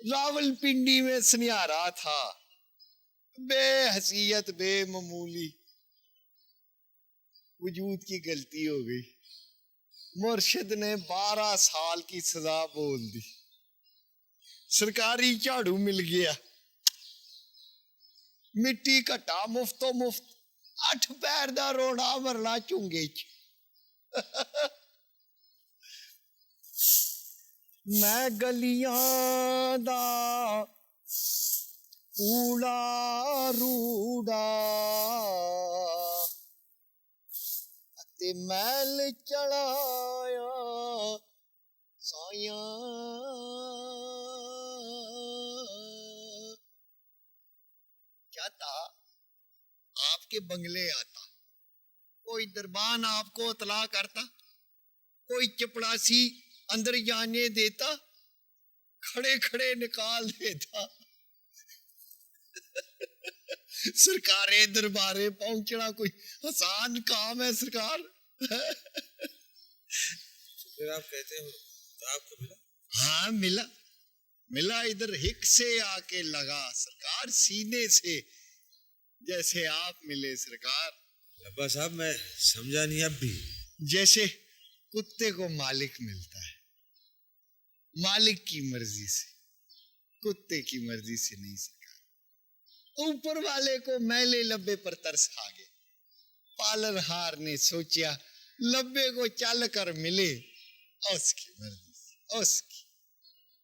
راولپنڈی میں سنیارا تھا، بے حیثیت بے معمولی، وجود کی غلطی ہو گئی، مرشد نے 12 سال کی سزا بول دی، سرکاری جھاڑو مل گیا، مٹی کٹا مفت و مفت، 8 پیر دا روڑا مرنا چونگے چ میں گلیاں دا کوڑا روڑا تے میل چڑھایا سایاں، کیا تھا آپ کے بنگلے آتا، کوئی دربان آپ کو اطلاع کرتا، کوئی چپڑاسی اندر جانے دیتا، کھڑے کھڑے نکال دیتا، سرکارے دربارے پہنچنا کوئی آسان کام ہے سرکار؟ پھر آپ کہتے ہیں آپ کو ملا؟ ہاں ملا ادھر ہک سے آ کے لگا سرکار، سینے سے جیسے آپ ملے سرکار۔ ابا صاحب میں سمجھا نہیں اب بھی۔ جیسے کتے کو مالک ملتا ہے، مالک کی مرضی سے، کتے کی مرضی سے نہیں سرکار۔ اوپر والے کو میلے لبے پر ترس آ گئے، پالر ہار نے سوچا لبے کو چل کر ملے، اس کی مرضی سے،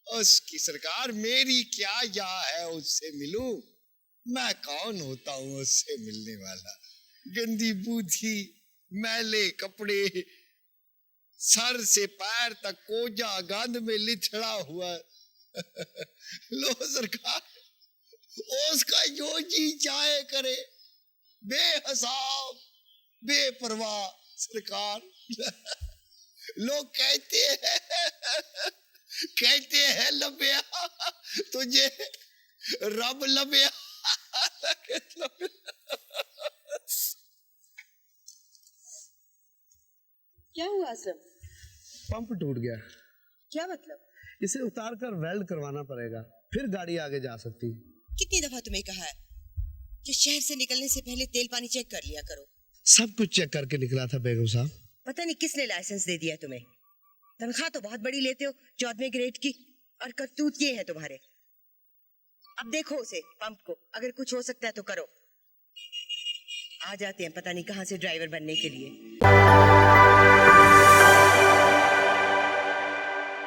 اس کی سرکار، میری کیا جا ہے اس سے ملوں، میں کون ہوتا ہوں اس سے ملنے والا، گندی بوتھی، میلے کپڑے، سر سے پیر تک کوجا گند میں لتھڑا ہوا، لو سرکار اس کا جو جی چاہے کرے، بے حساب بے پرواہ سرکار۔ لوگ کہتے ہیں لبیا تجھے رب لبیا۔ کیا ہوا اسلم؟ پمپ ٹوٹ گیا، کیا مطلب؟ اسے اتار کر ویلڈ کروانا پڑے گا، پھر گاڑی آگے جا سکتی۔ کتنی دفعہ تمہیں کہا ہے کہ شہر سے نکلنے سے پہلے تیل پانی چیک کر لیا کرو۔ سب کچھ چیک کر کے نکلا تھا بیگم صاحب۔ پتہ نہیں کس نے لائسنس دے دیا تمہیں، تنخواہ تو بہت بڑی لیتے ہو 14ویں گریڈ کی، اور کرتوت یہ ہے تمہارے۔ اب دیکھو اسے پمپ کو، اگر کچھ ہو سکتا ہے تو کرو۔ آ جاتے ہیں پتہ نہیں کہاں سے ڈرائیور بننے کے لیے۔